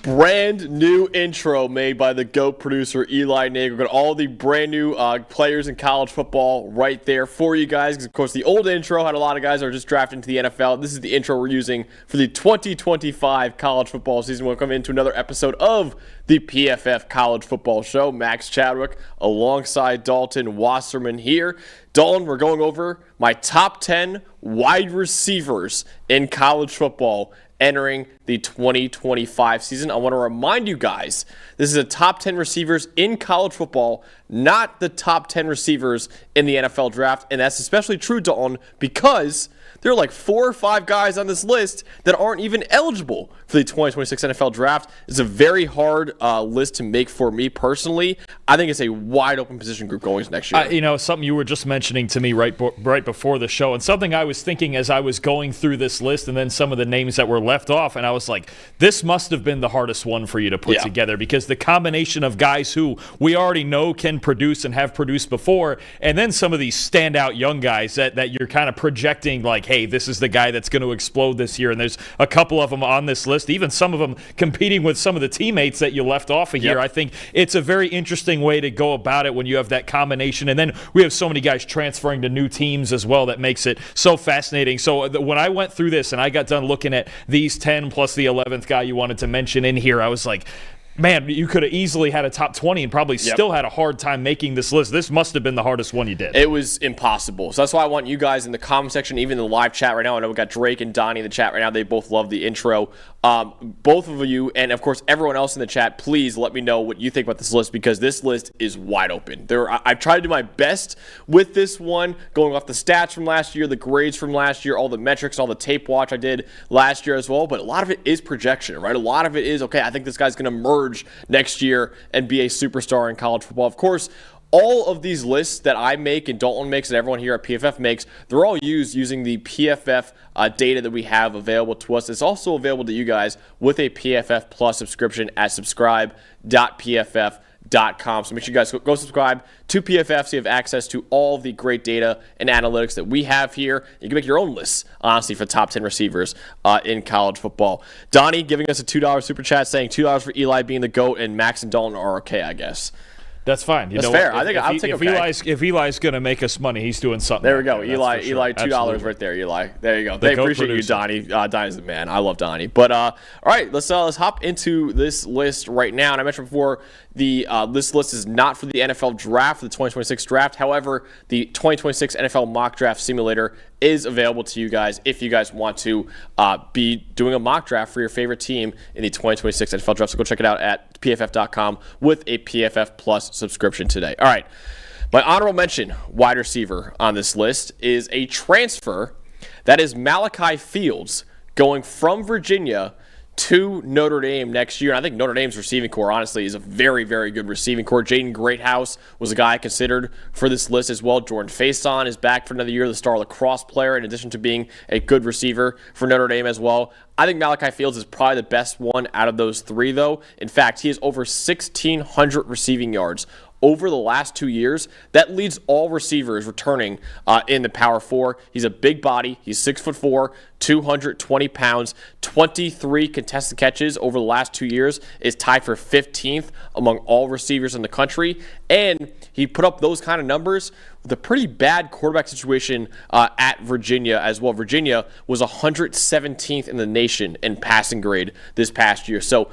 Brand new intro made by the GOAT producer Eli Nagel. Got all the brand new players in college football right there for you guys. Of course, the old intro had a lot of guys that are just drafted into the NFL. This is the intro we're using for the 2025 college football season. We'll come into another episode of the PFF College Football Show. Max Chadwick alongside Dalton Wasserman here. Dalton, we're going over my top 10 wide receivers in college football entering the 2025 season. I want to remind you guys, this is a top 10 receivers in college football, not the top 10 receivers in the NFL draft. And that's especially true, Dalton, because there are like 4 or 5 guys on this list that aren't even eligible for the 2026 NFL draft. It's a very hard list to make for me personally. I think it's a wide open position group going into next year. Something you were just mentioning to me right before the show, and something I was thinking as I was going through this list and then some of the names that were left off, and I was like, this must have been the hardest one for you to put together, because the combination of guys who we already know can produce and have produced before, and then some of these standout young guys that you're kind of projecting like, hey, this is the guy that's going to explode this year. And there's a couple of them on this list, even some of them competing with some of the teammates that you left off of here. I think it's a very interesting way to go about it when you have that combination. And then we have so many guys transferring to new teams as well that makes it so fascinating. So when I went through this and I got done looking at these 10 plus the 11th guy you wanted to mention in here, I was like, man, you could have easily had a top 20 and probably still had a hard time making this list. This must have been the hardest one you did. It was impossible. So that's why I want you guys in the comment section, even in the live chat right now. I know we got Drake and Donnie in the chat right now. They both love the intro. Both of you, and of course everyone else in the chat, please let me know what you think about this list, because this list is wide open. I've tried to do my best with this one, going off the stats from last year, the grades from last year, all the metrics, all the tape watch I did last year as well. But a lot of it is projection, right? A lot of it is, okay, I think this guy's going to merge next year and be a superstar in college football. Of course, all of these lists that I make and Dalton makes and everyone here at PFF makes, they're all using the PFF data that we have available to us. It's also available to you guys with a PFF Plus subscription at subscribe.pff.com. So make sure you guys go subscribe to PFF so you have access to all the great data and analytics that we have here. You can make your own lists, honestly, for top 10 receivers in college football. Donnie giving us a $2 super chat saying $2 for Eli being the GOAT, and Max and Dalton are okay, I guess. That's fine. That's fair. I think I'll take okay. If Eli's going to make us money, he's doing something. There we go. There, Eli, sure. $2 right there, Eli. There you go. They appreciate you, Donnie. Donnie's the man. I love Donnie. But all right, let's hop into this list right now. And I mentioned before, this list is not for the NFL draft, for the 2026 draft. However, the 2026 NFL mock draft simulator is available to you guys if you guys want to be doing a mock draft for your favorite team in the 2026 NFL draft. So go check it out at pff.com with a PFF Plus subscription today. All right, my honorable mention wide receiver on this list is a transfer. That is Makai Fields going from Virginia to Notre Dame next year. And I think Notre Dame's receiving core, honestly, is a very, very good receiving core. Jaden Greathouse was a guy I considered for this list as well. Jordan Faison is back for another year, the star lacrosse player, in addition to being a good receiver for Notre Dame as well. I think Makai Fields is probably the best one out of those three, though. In fact, he has over 1,600 receiving yards over the last 2 years. That leads all receivers returning in the Power 4. He's a big body. He's 6'4", 220 pounds, 23 contested catches over the last 2 years, is tied for 15th among all receivers in the country. And he put up those kind of numbers with a pretty bad quarterback situation at Virginia as well. Virginia was 117th in the nation in passing grade this past year. So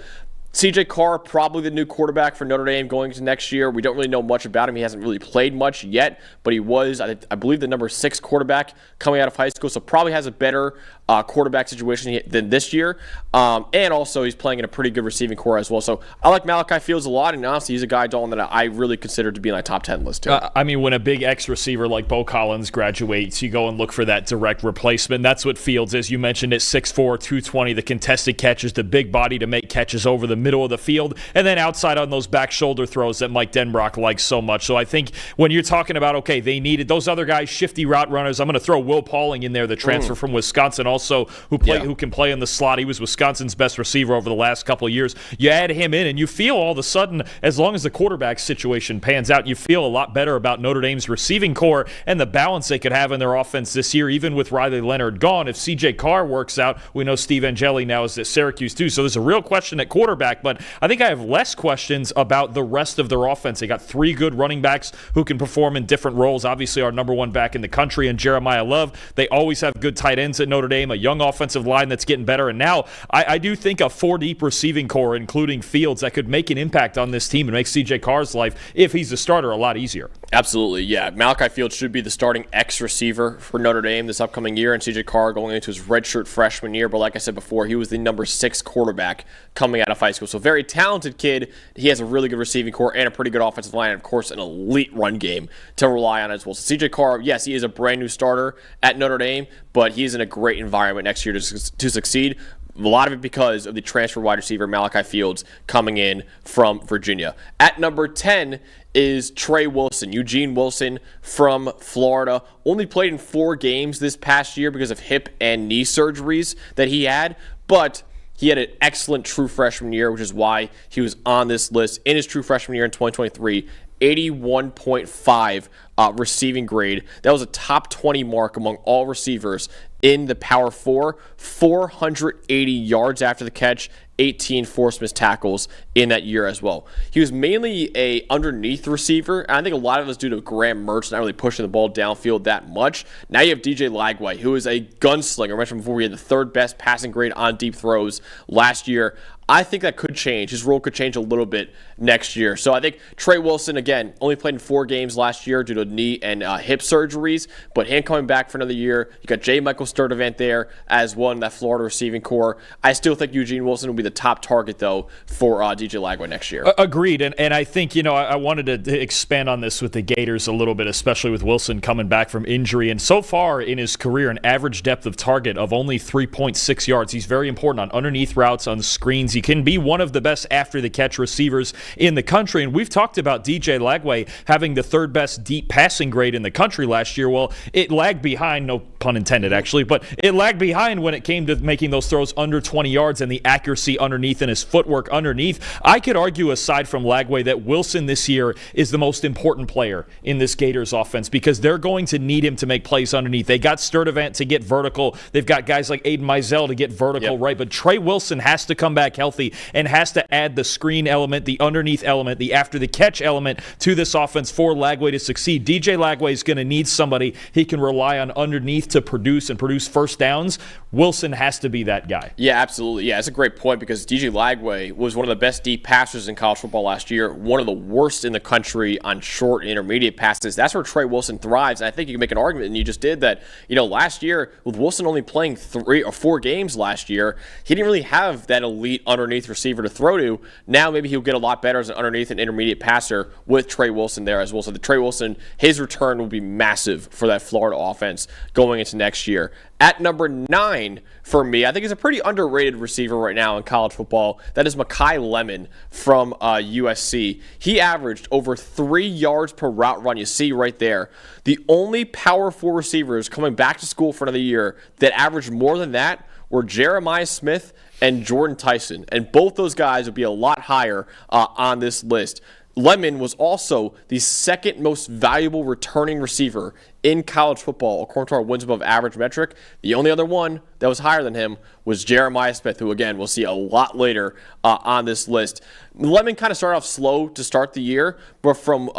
CJ Carr, probably the new quarterback for Notre Dame going into next year. We don't really know much about him. He hasn't really played much yet, but he was, I believe, the number 6 quarterback coming out of high school, so probably has a better quarterback situation than this year. And also, he's playing in a pretty good receiving core as well. So I like Makai Fields a lot, and honestly, he's a guy, Dalton, that I really consider to be in my top 10 list, too. When a big X receiver like Bo Collins graduates, you go and look for that direct replacement. That's what Fields is. You mentioned it, 6'4", 220, the contested catches, the big body to make catches over the middle of the field, and then outside on those back shoulder throws that Mike Denbrock likes so much. So I think when you're talking about, okay, they needed those other guys, shifty route runners, I'm going to throw Will Pauling in there, the transfer from Wisconsin also who can play in the slot. He was Wisconsin's best receiver over the last couple of years. You add him in, and you feel all of a sudden, as long as the quarterback situation pans out, you feel a lot better about Notre Dame's receiving core and the balance they could have in their offense this year, even with Riley Leonard gone. If C.J. Carr works out, we know Steve Angeli now is at Syracuse too, so there's a real question at quarterback, but I think I have less questions about the rest of their offense. They got 3 good running backs who can perform in different roles. Obviously, our number 1 back in the country, and Jeremiah Love. They always have good tight ends at Notre Dame, a young offensive line that's getting better, and now I do think a 4-deep receiving core, including Fields, that could make an impact on this team and make C.J. Carr's life, if he's a starter, a lot easier. Absolutely, yeah. Malachi Fields should be the starting X-receiver for Notre Dame this upcoming year, and C.J. Carr going into his redshirt freshman year. But like I said before, he was the number 6 quarterback coming out of high school. So very talented kid. He has a really good receiving core and a pretty good offensive line, and of course an elite run game to rely on as well. So C.J. Carr, yes, he is a brand new starter at Notre Dame, but he's in a great environment next year to succeed. A lot of it because of the transfer wide receiver Malachi Fields coming in from Virginia. At number 10 is Trey Wilson, Eugene Wilson from Florida. Only played in 4 games this past year because of hip and knee surgeries that he had, but he had an excellent true freshman year, which is why he was on this list in his true freshman year in 2023. 81.5 receiving grade. That was a top 20 mark among all receivers in the Power 4. 480 yards after the catch, 18 forced missed tackles in that year as well. He was mainly a underneath receiver, and I think a lot of it was due to Graham Mertz not really pushing the ball downfield that much. Now you have DJ Lagway, who is a gunslinger. I mentioned before, we had the 3rd best passing grade on deep throws last year. I think that could change. His role could change a little bit next year. So I think Trey Wilson, again, only played in 4 games last year due to knee and hip surgeries, but him coming back for another year. You got J. Michael Sturdivant there as well in that Florida receiving core. I still think Eugene Wilson will be the top target, though, for DJ Lagway next year. Agreed. And I think, I wanted to expand on this with the Gators a little bit, especially with Wilson coming back from injury. And so far in his career, an average depth of target of only 3.6 yards. He's very important on underneath routes, on screens. He can be one of the best after-the-catch receivers in the country. And we've talked about DJ Lagway having the 3rd best deep passing grade in the country last year. Well, it lagged behind, no pun intended actually, but it lagged behind when it came to making those throws under 20 yards and the accuracy underneath and his footwork underneath. I could argue, aside from Lagway, that Wilson this year is the most important player in this Gators offense because they're going to need him to make plays underneath. They got Sturdivant to get vertical. They've got guys like Aiden Mizell to get vertical, right? But Trey Wilson has to come back healthy and has to add the screen element, the underneath element, the after-the-catch element to this offense for Lagway to succeed. DJ Lagway is going to need somebody he can rely on underneath to produce first downs. Wilson has to be that guy. Yeah, absolutely. Yeah, that's a great point because DJ Lagway was one of the best deep passers in college football last year, one of the worst in the country on short and intermediate passes. That's where Trey Wilson thrives, and I think you can make an argument, and you just did that. Last year, with Wilson only playing 3 or 4 games last year, he didn't really have that elite underneath receiver to throw to. Now maybe he'll get a lot better as an underneath and intermediate passer with Trey Wilson there as well. So the Trey Wilson, his return will be massive for that Florida offense going into next year. At number 9 for me, I think he's a pretty underrated receiver right now in college football. That is Makai Lemon from USC. He averaged over 3 yards per route run. You see right there. The only Power 4 receivers coming back to school for another year that averaged more than that were Jeremiah Smith and Jordyn Tyson. And both those guys would be a lot higher on this list. Lemon was also the 2nd most valuable returning receiver in college football, according to our wins above average metric. The only other one that was higher than him was Jeremiah Smith, who, again, we'll see a lot later on this list. Lemon kind of started off slow to start the year, but from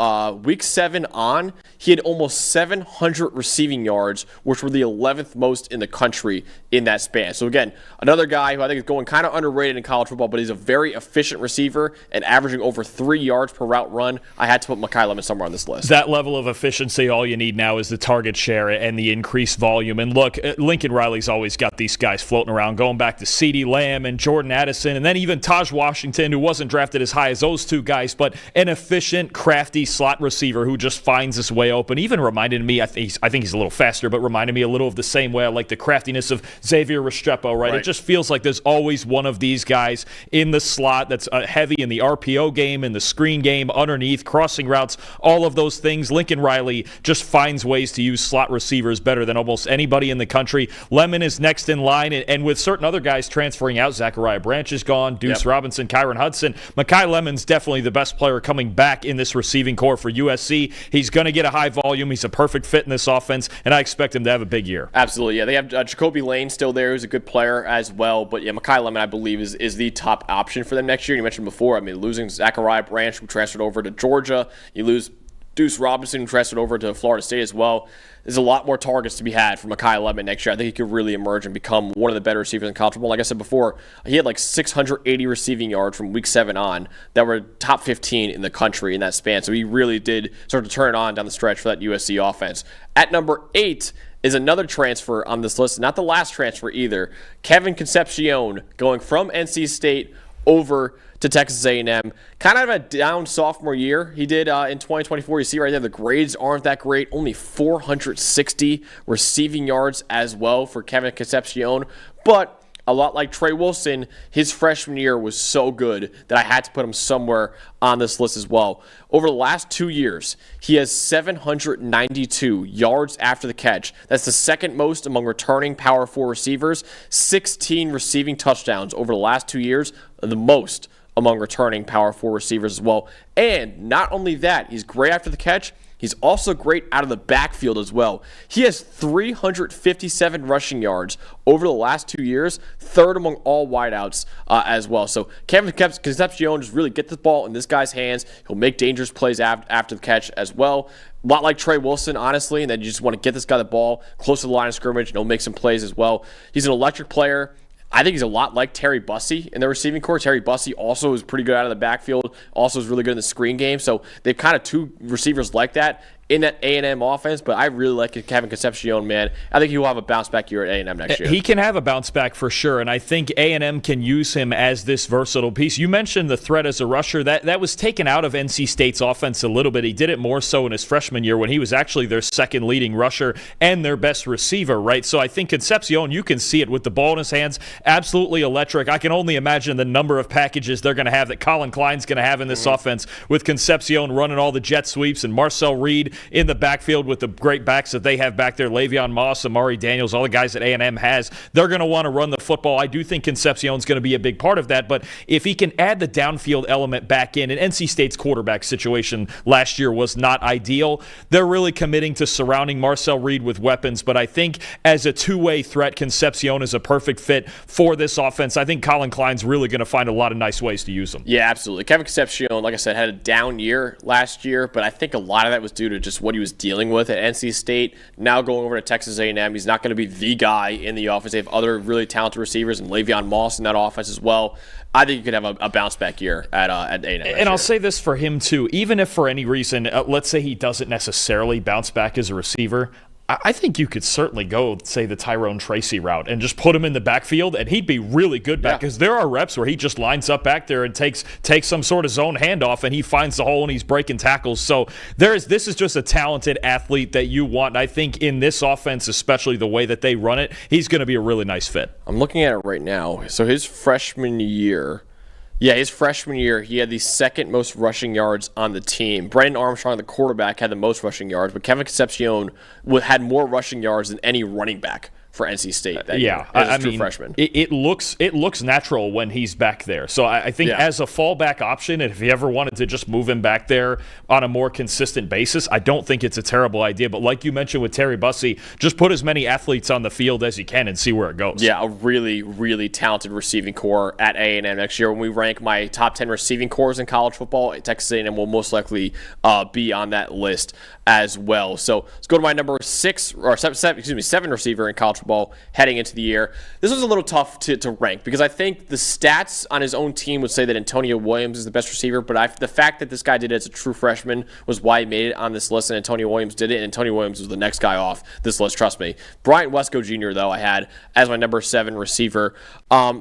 week 7 on, he had almost 700 receiving yards, which were the 11th most in the country in that span. So, again, another guy who I think is going kind of underrated in college football, but he's a very efficient receiver and averaging over 3 yards per route run. I had to put Makai Lemon somewhere on this list. That level of efficiency, all you need now is the target share and the increased volume. And look, Lincoln Riley's always got these guys floating around, going back to CeeDee Lamb and Jordan Addison, and then even Taj Washington, who wasn't drafted as high as those 2 guys, but an efficient, crafty slot receiver who just finds his way open. Even reminded me, I think he's a little faster, but reminded me a little of the same way I like the craftiness of Xavier Restrepo, right? It just feels like there's always one of these guys in the slot that's heavy in the RPO game, in the screen game, underneath, crossing routes, all of those things. Lincoln Riley just finds ways ways to use slot receivers better than almost anybody in the country. Lemon is next in line, and with certain other guys transferring out, Zachariah Branch is gone, Deuce Robinson, Kyron Hudson. Makai Lemon's definitely the best player coming back in this receiving core for USC. He's going to get a high volume. He's a perfect fit in this offense, and I expect him to have a big year. Absolutely, yeah. They have Jacoby Lane still there, who's a good player as well. But yeah, Makai Lemon, I believe, is the top option for them next year. You mentioned before, I mean, losing Zachariah Branch, who transferred over to Georgia. You lose Deuce Robinson, who transferred over to Florida State as well. There's a lot more targets to be had for Makai Lemon next year. I think he could really emerge and become one of the better receivers in college football. Like I said before, he had like 680 receiving yards from week 7 on that were top 15 in the country in that span. So he really did start to turn it on down the stretch for that USC offense. At number 8 is another transfer on this list, not the last transfer either. Kevin Concepcion going from NC State over to Texas A&M. Kind of a down sophomore year he did in 2024. You see right there, the grades aren't that great. Only 460 receiving yards as well for Kevin Concepcion. But a lot like Trey Wilson, his freshman year was so good that I had to put him somewhere on this list as well. Over the last 2 years, he has 792 yards after the catch. That's the second most among returning Power 4 receivers. 16 receiving touchdowns over the last 2 years, the most among returning Power 4 receivers as well. And not only that, he's great after the catch. He's also great out of the backfield as well. He has 357 rushing yards over the last 2 years, third among all wideouts as well. So Kevin Concepcion just really get the ball in this guy's hands. He'll make dangerous plays after the catch as well. A lot like Trey Wilson, honestly, and then you just want to get this guy the ball close to the line of scrimmage, and he'll make some plays as well. He's an electric player. I think he's a lot like Terry Bussey in the receiving corps. Terry Bussey also is pretty good out of the backfield, also is really good in the screen game. So they've kind of two receivers like that in that A&M offense, but I really like Kevin Concepcion, man. I think he will have a bounce-back year at A&M next year. He can have a bounce-back for sure, and I think A&M can use him as this versatile piece. You mentioned the threat as a rusher. That was taken out of NC State's offense a little bit. He did it more so in his freshman year when he was actually their second leading rusher and their best receiver, right? So I think Concepcion, you can see it with the ball in his hands, absolutely electric. I can only imagine the number of packages they're going to have that Colin Klein's going to have in this offense with Concepcion running all the jet sweeps and Marcel Reed in the backfield with the great backs that they have back there, Le'Veon Moss, Amari Daniels, all the guys that A&M has. They're going to want to run the football. I do think Concepcion's going to be a big part of that, but if he can add the downfield element back in, and NC State's quarterback situation last year was not ideal, they're really committing to surrounding Marcel Reed with weapons, but I think as a two-way threat, Concepcion is a perfect fit for this offense. I think Colin Klein's really going to find a lot of nice ways to use him. Yeah, absolutely. Kevin Concepcion, like I said, had a down year last year, but I think a lot of that was due to just what he was dealing with at NC State. Now going over to Texas A&M, he's not going to be the guy in the offense. They have other really talented receivers and Le'Veon Moss in that offense as well. I think you could have a bounce-back year at A&M. And I'll say this for him, too. Even if for any reason, let's say he doesn't necessarily bounce back as a receiver, I think you could certainly go, say, the Tyrone Tracy route and just put him in the backfield, and he'd be really good back because there are reps where he just lines up back there and takes some sort of zone handoff, and he finds the hole and he's breaking tackles. So this is just a talented athlete that you want. I think in this offense, especially the way that they run it, he's going to be a really nice fit. I'm looking at it right now. So his freshman year, he had the second most rushing yards on the team. Brendan Armstrong, the quarterback, had the most rushing yards, but Kevin Concepcion had more rushing yards than any running back for NC State that year, as a true freshman. It looks natural when he's back there. So I think as a fallback option, if you ever wanted to just move him back there on a more consistent basis, I don't think it's a terrible idea. But like you mentioned with Terry Bussey, just put as many athletes on the field as you can and see where it goes. Yeah, a really, really talented receiving core at A&M next year. When we rank my top 10 receiving cores in college football, Texas A&M will most likely be on that list as well. So let's go to my number 7 receiver in college football heading into the year. This was a little tough to rank because I think the stats on his own team would say that Antonio Williams is the best receiver, but the fact that this guy did it as a true freshman was why he made it on this list, and Antonio Williams did it, and Antonio Williams was the next guy off this list, trust me. Bryant Wesco Jr., though, I had as my number 7 receiver.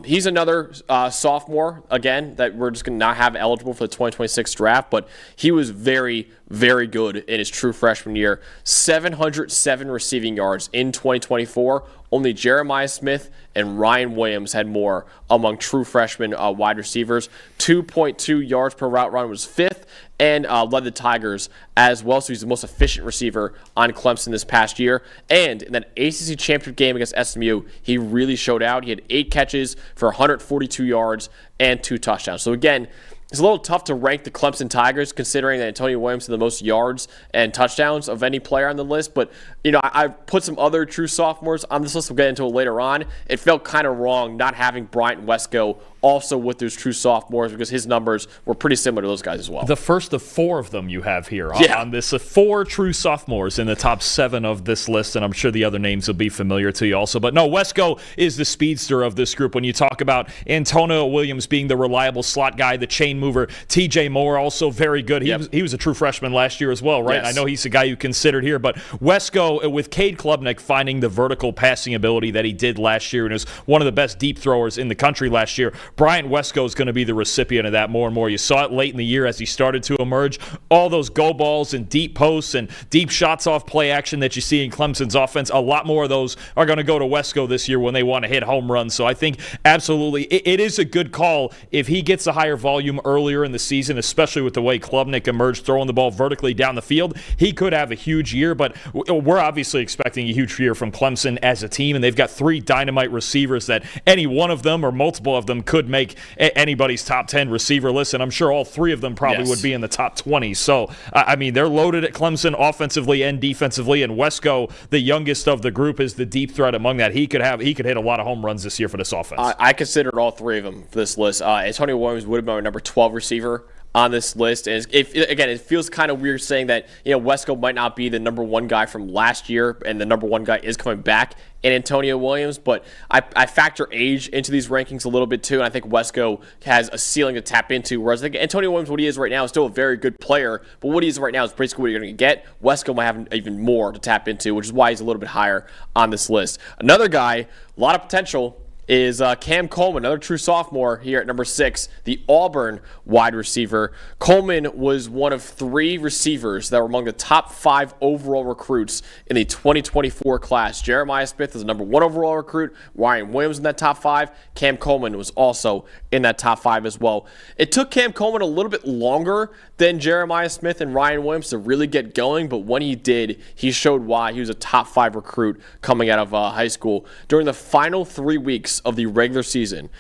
He's another sophomore, again, that we're just going to not have eligible for the 2026 draft, but he was very, very good in his true freshman year. 707 receiving yards in 2024, only Jeremiah Smith and Ryan Williams had more among true freshman wide receivers. 2.2 yards per route run was fifth, and led the Tigers as well. So he's the most efficient receiver on Clemson this past year. And in that ACC championship game against SMU, he really showed out. He had 8 catches for 142 yards and 2 touchdowns. So again, it's a little tough to rank the Clemson Tigers considering that Antonio Williams had the most yards and touchdowns of any player on the list. But, I put some other true sophomores on this list. We'll get into it later on. It felt kind of wrong not having Bryant Wesco also with those true sophomores because his numbers were pretty similar to those guys as well. The first of 4 of them you have here on this. 4 true sophomores in the top 7 of this list, and I'm sure the other names will be familiar to you also. But no, Wesco is the speedster of this group. When you talk about Antonio Williams being the reliable slot guy, the chain mover, TJ Moore also very good. He was a true freshman last year as well, right? Yes. I know he's the guy you considered here, but Wesco, with Cade Klubnik finding the vertical passing ability that he did last year and is one of the best deep throwers in the country last year, Bryant Wesco is going to be the recipient of that more and more. You saw it late in the year as he started to emerge. All those go balls and deep posts and deep shots off play action that you see in Clemson's offense, a lot more of those are going to go to Wesco this year when they want to hit home runs. So I think absolutely it is a good call if he gets a higher volume earlier in the season, especially with the way Klubnik emerged throwing the ball vertically down the field. He could have a huge year, but we're obviously expecting a huge year from Clemson as a team, and they've got 3 dynamite receivers that any one of them or multiple of them could make anybody's top 10 receiver list, and I'm sure all 3 of them probably would be in the top 20. So, I mean, they're loaded at Clemson offensively and defensively, and Wesco, the youngest of the group, is the deep threat among that. He could hit a lot of home runs this year for this offense. I considered all 3 of them for this list. Antonio Williams would have been our number 12 receiver on this list. And it feels kind of weird saying that Wesco might not be the number 1 guy from last year, and the number 1 guy is coming back in Antonio Williams, but I factor age into these rankings a little bit too, and I think Wesco has a ceiling to tap into, whereas I think Antonio Williams, what he is right now, is still a very good player, but what he is right now is basically what you're going to get. Wesco might have even more to tap into, which is why he's a little bit higher on this list. Another guy, a lot of potential, is Cam Coleman, another true sophomore here at number 6, the Auburn wide receiver. Coleman was one of 3 receivers that were among the top 5 overall recruits in the 2024 class. Jeremiah Smith is the number 1 overall recruit. Ryan Williams in that top 5. Cam Coleman was also in that top 5 as well. It took Cam Coleman a little bit longer than Jeremiah Smith and Ryan Williams to really get going, but when he did, he showed why he was a top 5 recruit coming out of high school. During the final 3 weeks of the regular season,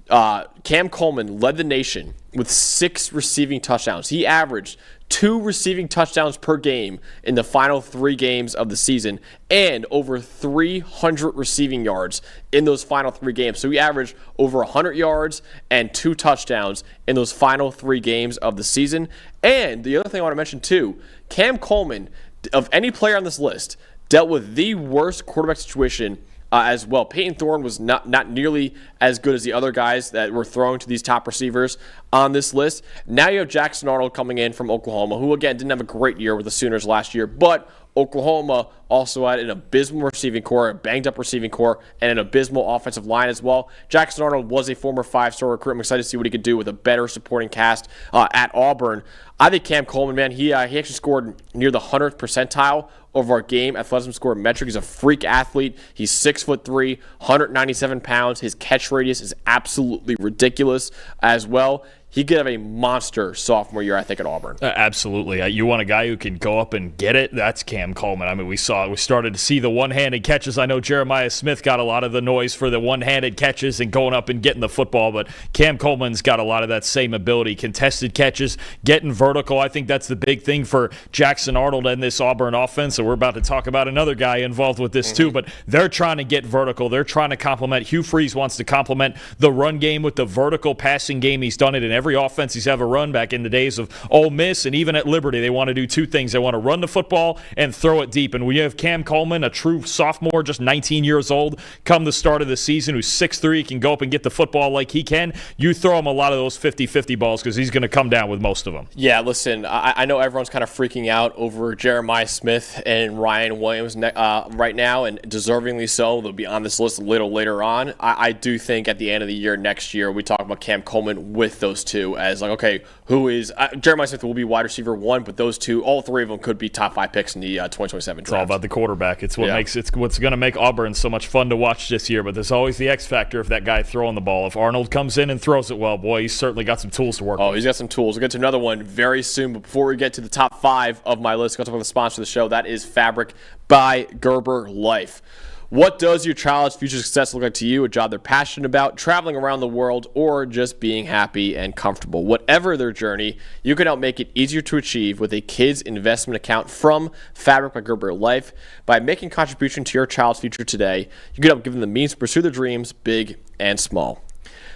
Cam Coleman led the nation with 6 receiving touchdowns. He averaged 2 receiving touchdowns per game in the final 3 games of the season and over 300 receiving yards in those final 3 games. So he averaged over 100 yards and 2 touchdowns in those final 3 games of the season. And the other thing I want to mention too, Cam Coleman, of any player on this list, dealt with the worst quarterback situation as well. Peyton Thorne was not nearly as good as the other guys that were thrown to these top receivers on this list. Now you have Jackson Arnold coming in from Oklahoma, who again didn't have a great year with the Sooners last year, but Oklahoma also had an abysmal receiving core, a banged-up receiving core, and an abysmal offensive line as well. Jackson Arnold was a former 5-star recruit. I'm excited to see what he could do with a better supporting cast at Auburn. I think Cam Coleman, man, he actually scored near the 100th percentile of our game athleticism score metric. He's a freak athlete. He's 6'3", 197 pounds. His catch radius is absolutely ridiculous as well. He could have a monster sophomore year, I think, at Auburn. Absolutely. You want a guy who can go up and get it? That's Cam Coleman. I mean, we started to see the one-handed catches. I know Jeremiah Smith got a lot of the noise for the one-handed catches and going up and getting the football, but Cam Coleman's got a lot of that same ability. Contested catches, getting vertical. I think that's the big thing for Jackson Arnold and this Auburn offense. So we're about to talk about another guy involved with this too, but they're trying to get vertical. They're trying to complement. Hugh Freeze wants to complement the run game with the vertical passing game. He's done it in every offense he's ever run back in the days of Ole Miss, and even at Liberty, they want to do 2 things. They want to run the football and throw it deep. And when you have Cam Coleman, a true sophomore, just 19 years old, come the start of the season, who's 6'3", can go up and get the football like he can, you throw him a lot of those 50-50 balls because he's going to come down with most of them. Yeah, listen, I know everyone's kind of freaking out over Jeremiah Smith and Ryan Williams right now, and deservingly so. They'll be on this list a little later on. I do think at the end of the year next year, we talk about Cam Coleman with those two as like, okay, who is Jeremiah Smith will be wide receiver 1, but those two, all three of them could be top 5 picks in the 2027 draft. It's all about the quarterback. It's what's going to make Auburn so much fun to watch this year. But there's always the X factor of that guy throwing the ball. If Arnold comes in and throws it well, boy, he's certainly got some tools to work with. Oh, he's got some tools. We'll get to another one very soon. But before we get to the top 5 of my list, go talk about the sponsor of the show. That is Fabric by Gerber Life. What does your child's future success look like to you? A job they're passionate about, traveling around the world, or just being happy and comfortable? Whatever their journey, you can help make it easier to achieve with a kids investment account from Fabric by Gerber Life. By making contribution to your child's future today, you can help give them the means to pursue their dreams, big and small.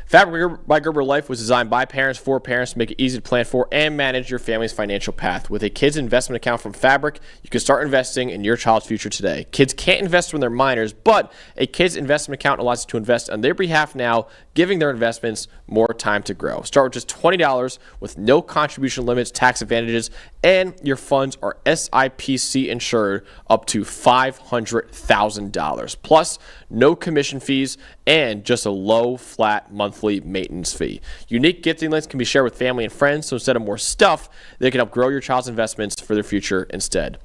Fabric by Gerber Life was designed by parents for parents to make it easy to plan for and manage your family's financial path. With a kids investment account from Fabric, you can start investing in your child's future today. Kids can't invest when they're minors, but a kids investment account allows you to invest on their behalf now, giving their investments more time to grow. Start with just $20 with no contribution limits, tax advantages, and your funds are SIPC insured up to $500,000. Plus, no commission fees and just a low, flat monthly maintenance fee. Unique gifting lists can be shared with family and friends, so instead of more stuff, they can help grow your child's investments for their future instead.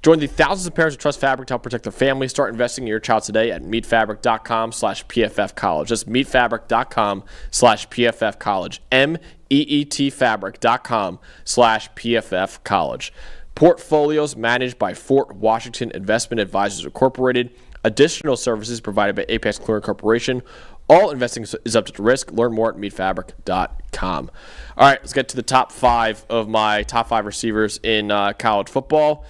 Join the thousands of parents who trust Fabric to help protect their family. Start investing in your child today at meetfabric.com/PFFcollege. That's meetfabric.com/PFFcollege. meetfabric.com/PFFcollege. Portfolios managed by Fort Washington Investment Advisors Incorporated. Additional services provided by Apex Clearing Corporation. All investing is subject to risk. Learn more at meetfabric.com. All right, let's get to the top 5 of my top 5 receivers in college football.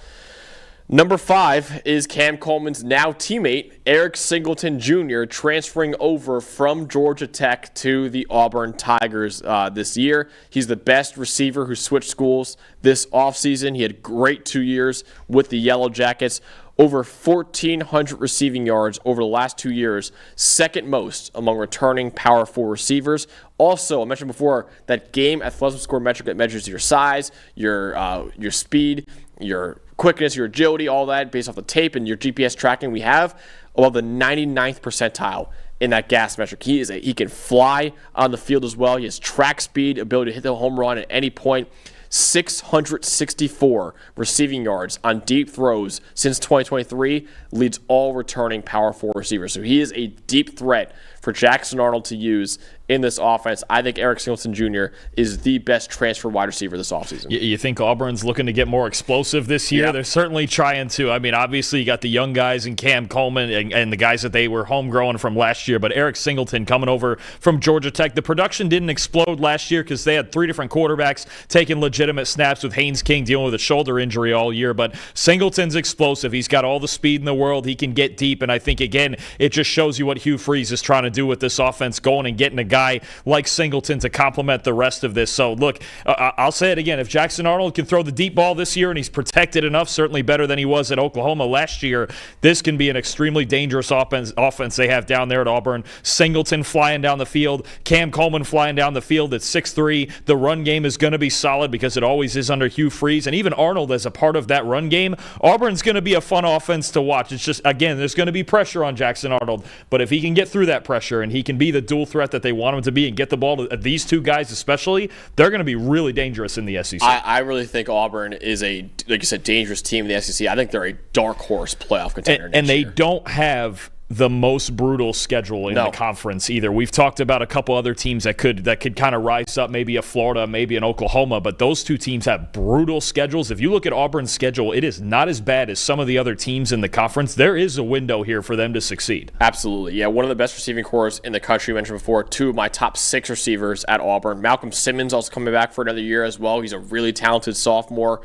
Number 5 is Cam Coleman's now teammate, Eric Singleton Jr., transferring over from Georgia Tech to the Auburn Tigers this year. He's the best receiver who switched schools this offseason. He had a great 2 years with the Yellow Jackets. Over 1,400 receiving yards over the last 2 years, second most among returning Power 4 receivers. Also, I mentioned before that game athleticism score metric that measures your size, your speed, your quickness, your agility, all that based off the tape and your GPS tracking. We have above the 99th percentile in that gas metric. He can fly on the field as well. He has track speed, ability to hit the home run at any point. 664 receiving yards on deep throws since 2023, leads all returning Power 4 receivers. So he is a deep threat for Jackson Arnold to use in this offense. I think Eric Singleton Jr. is the best transfer wide receiver this offseason. You think Auburn's looking to get more explosive this year? Yeah. They're certainly trying to. I mean, obviously you got the young guys in Cam Coleman and the guys that they were homegrown from last year, but Eric Singleton coming over from Georgia Tech. The production didn't explode last year because they had 3 different quarterbacks taking legitimate snaps, with Haynes King dealing with a shoulder injury all year, but Singleton's explosive. He's got all the speed in the world. He can get deep, and I think, again, it just shows you what Hugh Freeze is trying to do with this offense, going and getting a guy like Singleton to complement the rest of this. So, look, I'll say it again. If Jackson Arnold can throw the deep ball this year and he's protected enough, certainly better than he was at Oklahoma last year, this can be an extremely dangerous offense they have down there at Auburn. Singleton flying down the field, Cam Coleman flying down the field at 6'3". The run game is going to be solid because it always is under Hugh Freeze, and even Arnold as a part of that run game. Auburn's going to be a fun offense to watch. It's just, again, there's going to be pressure on Jackson Arnold, but if he can get through that pressure and he can be the dual threat that they want him to be and get the ball to these two guys especially, they're going to be really dangerous in the SEC. I really think Auburn is a, like you said, dangerous team in the SEC. I think they're a dark horse playoff contender next year. And they year. Don't have the most brutal schedule in the conference either. We've talked about a couple other teams that could kind of rise up, maybe a Florida, maybe an Oklahoma, but those two teams have brutal schedules. If you look at Auburn's schedule, it is not as bad as some of the other teams in the conference. There is a window here for them to succeed. Absolutely. Yeah, one of the best receiving corps in the country. I mentioned before, 2 of my top 6 receivers at Auburn. Malcolm Simmons also coming back for another year as well. He's a really talented sophomore.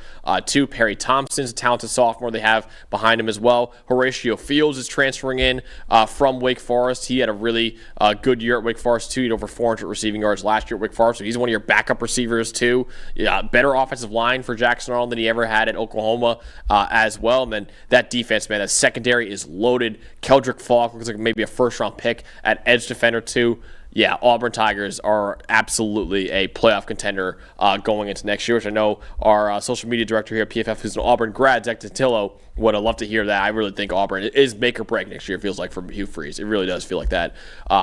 2, Perry Thompson's a talented sophomore they have behind him as well. Horatio Fields is transferring in from Wake Forest. He had a really good year at Wake Forest too. He had over 400 receiving yards last year at Wake Forest, so he's one of your backup receivers too. Yeah, better offensive line for Jackson Arnold than he ever had at Oklahoma as well. And then that defense, man, that secondary is loaded. Keldrick Falk looks like maybe a first-round pick at edge defender too. yeah, Auburn Tigers are absolutely a playoff contender going into next year, which I know our social media director here at PFF, who's an Auburn grad, Zach Titillo, would have loved to hear that. I really think Auburn is make or break next year, it feels like, for Hugh Freeze. It really does feel like that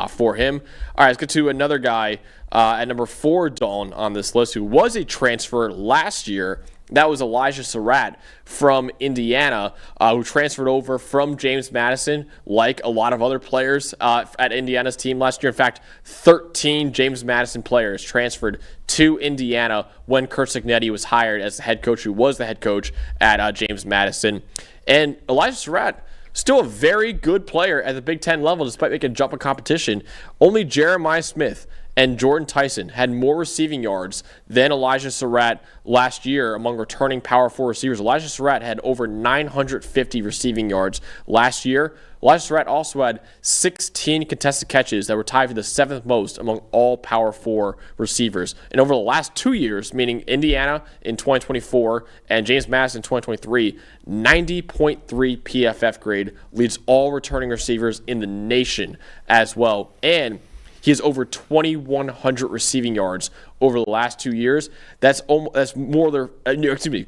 for him. All right, let's get to another guy at number 4, Dalton, on this list, who was a transfer last year. That was Elijah Sarratt from Indiana, who transferred over from James Madison, like a lot of other players at Indiana's team last year. In fact, 13 James Madison players transferred to Indiana when Curt Cignetti was hired as the head coach, who was the head coach at James Madison. And Elijah Sarratt, still a very good player at the Big Ten level, despite making a jump in competition. Only Jeremiah Smith and Jordyn Tyson had more receiving yards than Elijah Sarratt last year among returning Power 4 receivers. Elijah Sarratt had over 950 receiving yards last year. Elijah Sarratt also had 16 contested catches that were tied for the 7th most among all Power 4 receivers. And over the last 2 years, meaning Indiana in 2024 and James Madison in 2023, 90.3 PFF grade leads all returning receivers in the nation as well. And he has over 2,100 receiving yards over the last 2 years. That's more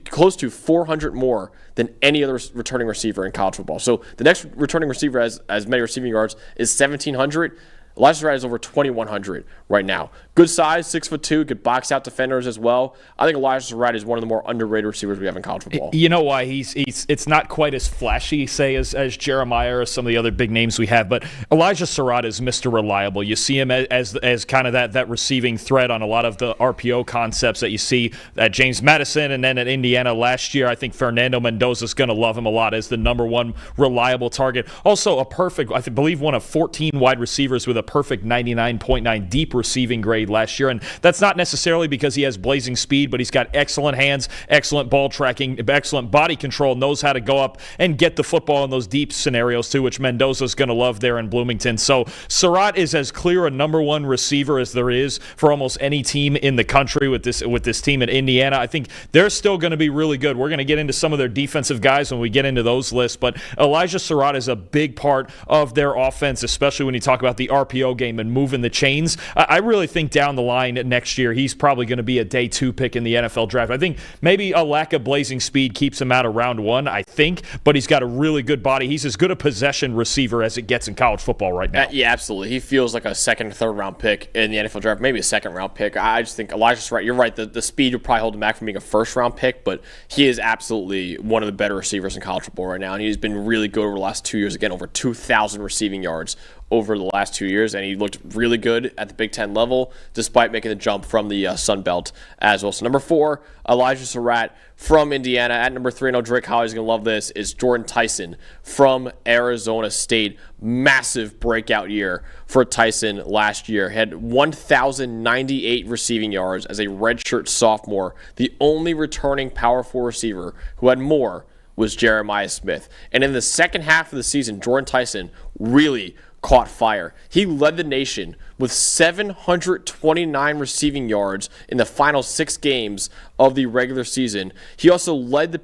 close to 400 more than any other returning receiver in college football. So the next returning receiver has as many receiving yards is 1,700. Elijah Sarratt is over 2,100 right now. Good size, 6'2", good box out defenders as well. I think Elijah Sarratt is one of the more underrated receivers we have in college football. You know why it's not quite as flashy, say, as Jeremiah or some of the other big names we have, but Elijah Sarratt is Mr. Reliable. You see him as kind of that receiving threat on a lot of the RPO concepts that you see at James Madison and then at Indiana last year. I think Fernando Mendoza's going to love him a lot as the number one reliable target. Also I believe one of 14 wide receivers with a perfect 99.9 deep receiving grade last year, and that's not necessarily because he has blazing speed, but he's got excellent hands, excellent ball tracking, excellent body control, knows how to go up and get the football in those deep scenarios too, which Mendoza's going to love there in Bloomington. So Sarratt is as clear a number one receiver as there is for almost any team in the country with this team in Indiana. I think they're still going to be really good. We're going to get into some of their defensive guys when we get into those lists, but Elijah Sarratt is a big part of their offense, especially when you talk about the RPO game and moving the chains. I really think down the line next year, he's probably going to be a day 2 pick in the NFL draft. I think maybe a lack of blazing speed keeps him out of round 1, I think, but he's got a really good body. He's as good a possession receiver as it gets in college football right now. Yeah, absolutely. He feels like a second or third round pick in the NFL draft, maybe a second round pick. I just think Elijah's right. You're right. The speed will probably hold him back from being a first round pick, but he is absolutely one of the better receivers in college football right now, and he's been really good over the last 2 years. Again, over 2,000 receiving yards over the last 2 years, and he looked really good at the Big Ten level despite making the jump from the Sun Belt as well. So number 4, Elijah Sarratt from Indiana. At number 3, I know Drake Holly's going to love this, is Jordyn Tyson from Arizona State. Massive breakout year for Tyson last year. Had 1,098 receiving yards as a redshirt sophomore. The only returning Power 4 receiver who had more was Jeremiah Smith. And in the second half of the season, Jordyn Tyson really caught fire. He led the nation with 729 receiving yards in the final 6 games of the regular season. He also led the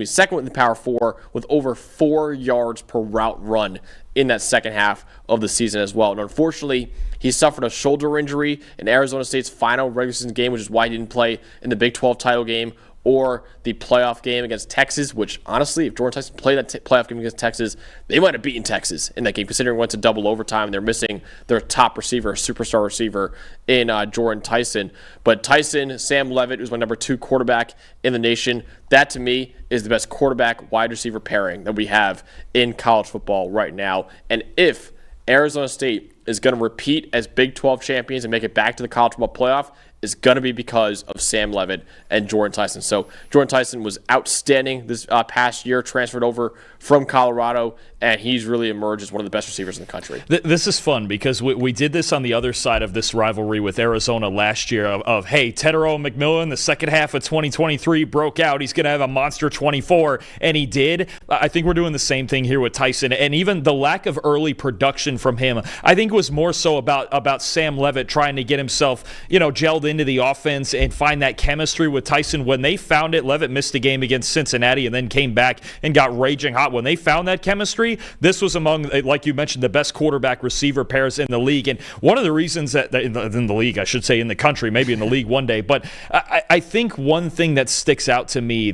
second with the Power 4 with over 4 yards per route run in that second half of the season as well. And unfortunately, he suffered a shoulder injury in Arizona State's final regular season game, which is why he didn't play in the Big 12 title game or the playoff game against Texas, which honestly, if Jordyn Tyson played that playoff game against Texas, they might have beaten Texas in that game, considering it went to double overtime and they're missing their top receiver, superstar receiver in Jordyn Tyson. But Tyson, Sam Leavitt, who's my number 2 quarterback in the nation, that to me is the best quarterback wide receiver pairing that we have in college football right now. And if Arizona State is going to repeat as Big 12 champions and make it back to the college football playoff, is going to be because of Sam Leavitt and Jordyn Tyson. So Jordyn Tyson was outstanding this past year, transferred over from Colorado, and he's really emerged as one of the best receivers in the country. This is fun because we did this on the other side of this rivalry with Arizona last year of hey, Tetero McMillan, the second half of 2023 broke out. He's going to have a monster 24, and he did. I think we're doing the same thing here with Tyson, and even the lack of early production from him, I think was more so about Sam Leavitt trying to get himself, gelled into the offense and find that chemistry with Tyson. When they found it, Leavitt missed a game against Cincinnati and then came back and got raging hot. When they found that chemistry, country, this was among, like you mentioned, the best quarterback-receiver pairs in the league. And one of the reasons that in the league, I should say in the country, maybe in the league one day, but I think one thing that sticks out to me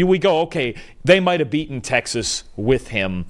we go, okay, they might have beaten Texas with him,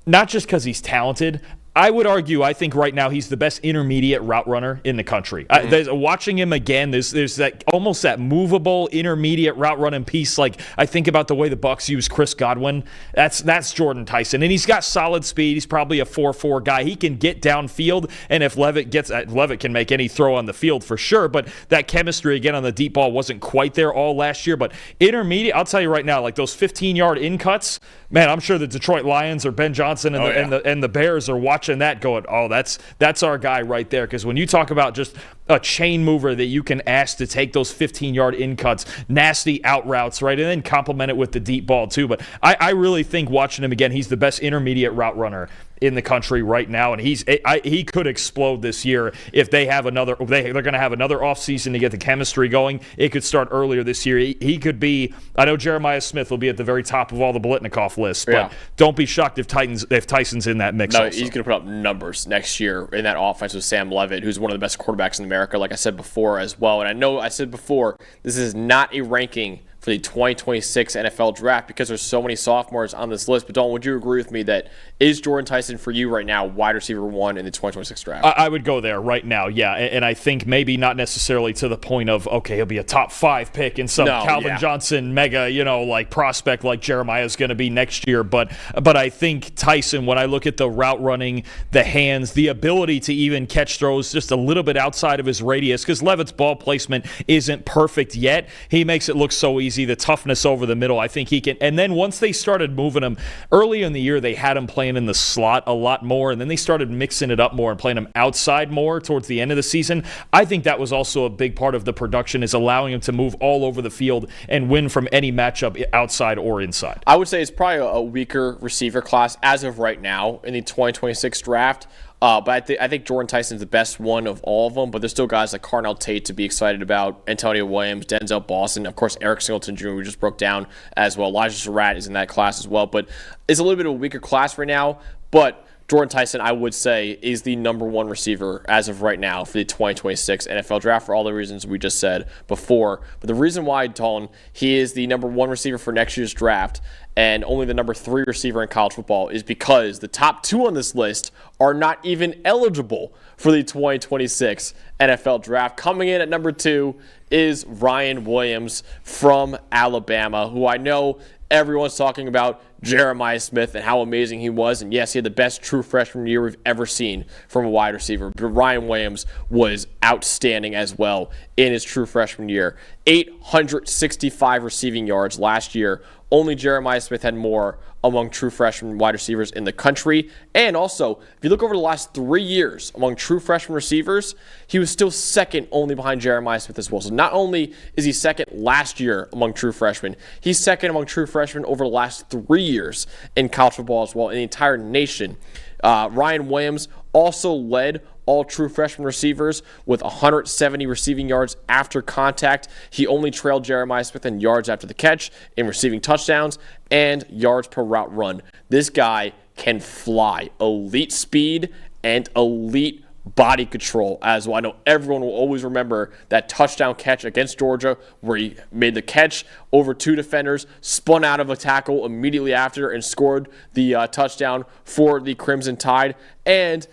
not just because he's talented. I would argue, I think right now he's the best intermediate route runner in the country. Watching him again, there's that almost that movable intermediate route running piece. Like I think about the way the Bucs use Chris Godwin. That's Jordyn Tyson, and he's got solid speed. He's probably a 4.4 guy. He can get downfield, and if Levitt can make any throw on the field for sure. But that chemistry again on the deep ball wasn't quite there all last year. But intermediate, I'll tell you right now, like those 15-yard in cuts, man, I'm sure the Detroit Lions or Ben Johnson and the Bears are watching that going, oh, that's our guy right there. Because when you talk about just a chain mover that you can ask to take those 15-yard in cuts, nasty out routes, right, and then complement it with the deep ball too. But I really think watching him again, he's the best intermediate route runner in the country right now, and he could explode this year if they have another. They're going to have another offseason to get the chemistry going. It could start earlier this year. He could be. I know Jeremiah Smith will be at the very top of all the Biletnikoff lists, but don't be shocked if Tyson's in that mix. No, he's going to put up numbers next year in that offense with Sam Levitt, who's one of the best quarterbacks in America, like I said before as well. And I know I said before, this is not a ranking for the 2026 NFL draft because there's so many sophomores on this list. But Dalton, would you agree with me that is Jordyn Tyson for you right now wide receiver 1 in the 2026 draft? I would go there right now, yeah. And I think maybe not necessarily to the point of, okay, he'll be a top 5 pick in some Calvin Johnson mega, like prospect like Jeremiah is going to be next year. But I think Tyson, when I look at the route running, the hands, the ability to even catch throws just a little bit outside of his radius, because Levitt's ball placement isn't perfect yet. He makes it look so easy. The toughness over the middle, I think he can. And then once they started moving him early in the year, they had him playing in the slot a lot more, and then they started mixing it up more and playing him outside more towards the end of the season. I think that was also a big part of the production, is allowing him to move all over the field and win from any matchup outside or inside. I would say it's probably a weaker receiver class as of right now in the 2026 draft. But I think Jordyn Tyson's the best one of all of them. But there's still guys like Carnell Tate to be excited about, Antonio Williams, Denzel Boston, of course, Eric Singleton Jr. we just broke down as well. Elijah Sarratt is in that class as well. But it's a little bit of a weaker class right now. But Jordyn Tyson, I would say, is the number 1 receiver as of right now for the 2026 NFL draft for all the reasons we just said before. But the reason why, Dalton, he is the number 1 receiver for next year's draft and only the number 3 receiver in college football is because the top 2 on this list are not even eligible for the 2026 NFL draft. Coming in at number 2 is Ryan Williams from Alabama, who I know everyone's talking about Jeremiah Smith and how amazing he was. And yes, he had the best true freshman year we've ever seen from a wide receiver. But Ryan Williams was outstanding as well in his true freshman year. 865 receiving yards last year. Only Jeremiah Smith had more among true freshman wide receivers in the country. And also, if you look over the last 3 years among true freshman receivers, he was still second only behind Jeremiah Smith as well. So not only is he second last year among true freshmen, he's second among true freshmen over the last 3 years in college football as well, in the entire nation. Ryan Williams also led all true freshman receivers with 170 receiving yards after contact. He only trailed Jeremiah Smith in yards after the catch, in receiving touchdowns, and yards per route run. This guy can fly. Elite speed and elite body control as well. I know everyone will always remember that touchdown catch against Georgia where he made the catch over 2 defenders, spun out of a tackle immediately after, and scored the touchdown for the Crimson Tide. And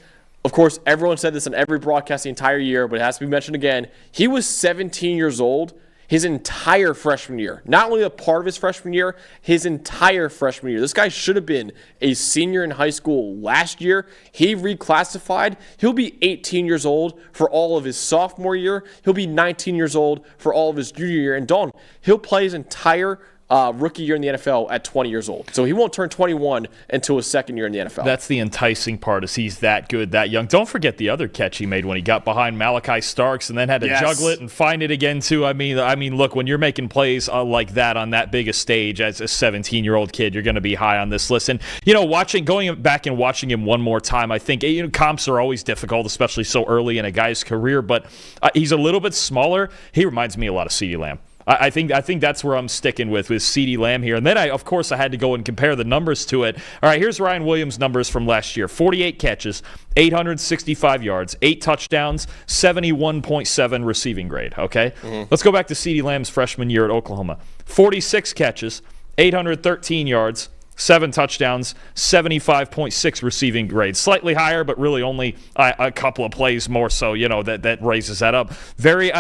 of course, everyone said this on every broadcast the entire year, but it has to be mentioned again. He was 17 years old his entire freshman year. Not only a part of his freshman year, his entire freshman year. This guy should have been a senior in high school last year. He reclassified. He'll be 18 years old for all of his sophomore year. He'll be 19 years old for all of his junior year. And Dalton, he'll play his entire rookie year in the NFL at 20 years old. So he won't turn 21 until his second year in the NFL. That's the enticing part, is he's that good, that young. Don't forget the other catch he made when he got behind Malachi Starks and then had to juggle it and find it again too. I mean, look, when you're making plays like that on that big a stage as a 17-year-old kid, you're going to be high on this list. And going back and watching him one more time, I think comps are always difficult, especially so early in a guy's career. But he's a little bit smaller. He reminds me a lot of CeeDee Lamb. I think that's where I'm sticking with CeeDee Lamb here. And then, of course, I had to go and compare the numbers to it. All right, here's Ryan Williams' numbers from last year. 48 catches, 865 yards, 8 touchdowns, 71.7 receiving grade, okay? Let's go back to CeeDee Lamb's freshman year at Oklahoma. 46 catches, 813 yards, 7 touchdowns, 75.6 receiving grade. Slightly higher, but really only a couple of plays more so, that raises that up. Very,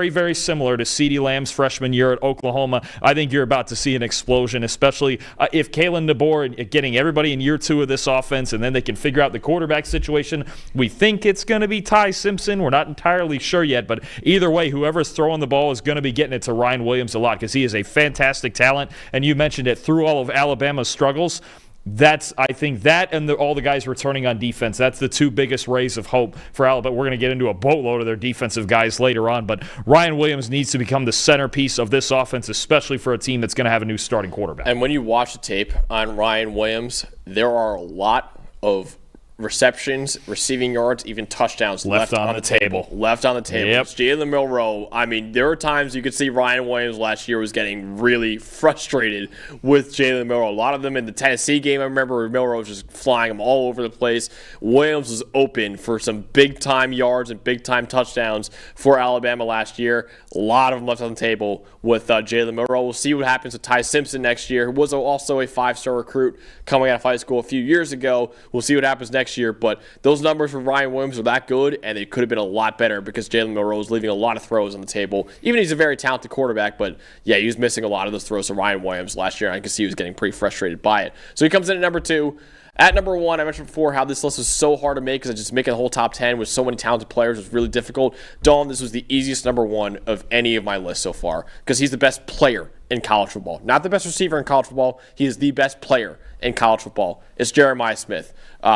very similar to CeeDee Lamb's freshman year at Oklahoma. I think you're about to see an explosion, especially if Kalen DeBoer getting everybody in year 2 of this offense, and then they can figure out the quarterback situation. We think it's going to be Ty Simpson. We're not entirely sure yet, but either way, whoever's throwing the ball is going to be getting it to Ryan Williams a lot because he is a fantastic talent, and you mentioned it, through all of Alabama's struggles. I think that and all the guys returning on defense, that's the 2 biggest rays of hope for Alabama. We're going to get into a boatload of their defensive guys later on, but Ryan Williams needs to become the centerpiece of this offense, especially for a team that's going to have a new starting quarterback. And when you watch the tape on Ryan Williams, there are a lot of receptions, receiving yards, even touchdowns left on the table. Left on the table. Yep. Jalen Milroe, I mean, there were times you could see Ryan Williams last year was getting really frustrated with Jalen Milroe. A lot of them in the Tennessee game, I remember Milroe was just flying them all over the place. Williams was open for some big-time yards and big-time touchdowns for Alabama last year. A lot of them left on the table with Jalen Milroe. We'll see what happens with Ty Simpson next year, who was also a 5-star recruit coming out of high school a few years ago. We'll see what happens next year, but those numbers for Ryan Williams are that good, and they could have been a lot better because Jalen Milroe was leaving a lot of throws on the table. Even he's a very talented quarterback, but yeah, he was missing a lot of those throws to Ryan Williams last year, and I can see he was getting pretty frustrated by it. So he comes in at number 2. At number 1, I mentioned before how this list was so hard to make because just making the whole top 10 with so many talented players was really difficult. Dalton, this was the easiest number 1 of any of my lists so far because he's the best player in college football. Not the best receiver in college football. He is the best player in college football. It's Jeremiah Smith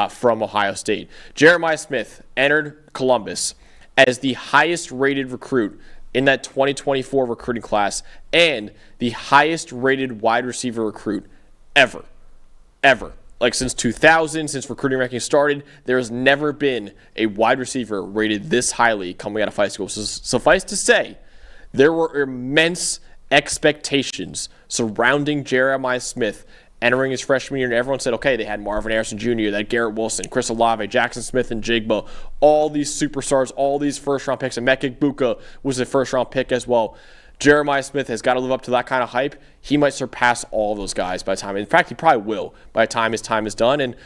from Ohio State. Jeremiah Smith entered Columbus as the highest rated recruit in that 2024 recruiting class and the highest rated wide receiver recruit ever. Like since 2000, since recruiting rankings started, there has never been a wide receiver rated this highly coming out of high school. So suffice to say, there were immense expectations surrounding Jeremiah Smith entering his freshman year, and everyone said, okay, they had Marvin Harrison Jr., they had Garrett Wilson, Chris Olave, Jackson Smith, and Jigba, all these superstars, all these first-round picks, and Emeka Egbuka was a first-round pick as well. Jeremiah Smith has got to live up to that kind of hype. He might surpass all those guys by the time. In fact, he probably will by the time his time is done. And,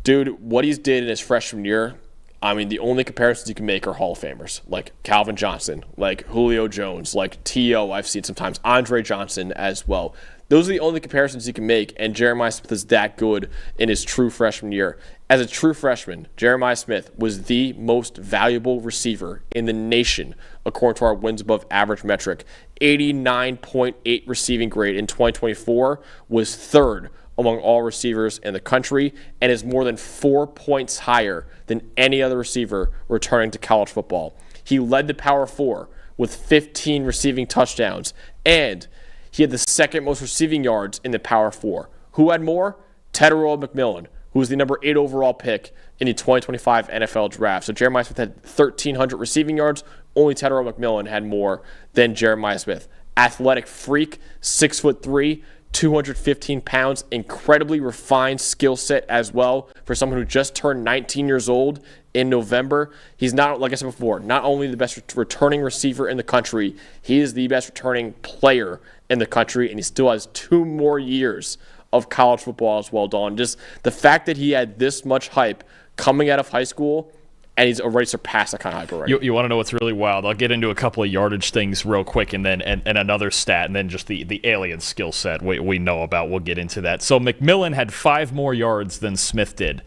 dude, what he's did in his freshman year, I mean, the only comparisons you can make are Hall of Famers, like Calvin Johnson, like Julio Jones, like T.O. I've seen sometimes, Andre Johnson as well. Those are the only comparisons you can make, and Jeremiah Smith is that good in his true freshman year. As a true freshman, Jeremiah Smith was the most valuable receiver in the nation, according to our wins above average metric. 89.8 receiving grade in 2024 was 3rd among all receivers in the country and is more than 4 points higher than any other receiver returning to college football. He led the Power 4 with 15 receiving touchdowns, and he had the 2nd most receiving yards in the Power 4. Who had more? Tetairoa McMillan, who was the number 8 overall pick in the 2025 NFL Draft. So Jeremiah Smith had 1,300 receiving yards. Only Tetairoa McMillan had more than Jeremiah Smith. Athletic freak, 6'3", 215 pounds, incredibly refined skill set as well for someone who just turned 19 years old in November. He's not, like I said before, not only the best returning receiver in the country, he is the best returning player in the country, and he still has 2 more years of college football as well, Dawn. Just the fact that he had this much hype coming out of high school, and he's already surpassed that kind of hype already. You want to know what's really wild? I'll get into a couple of yardage things real quick, and then and another stat, and then just the alien skill set we know about. We'll get into that. So McMillan had 5 more yards than Smith did.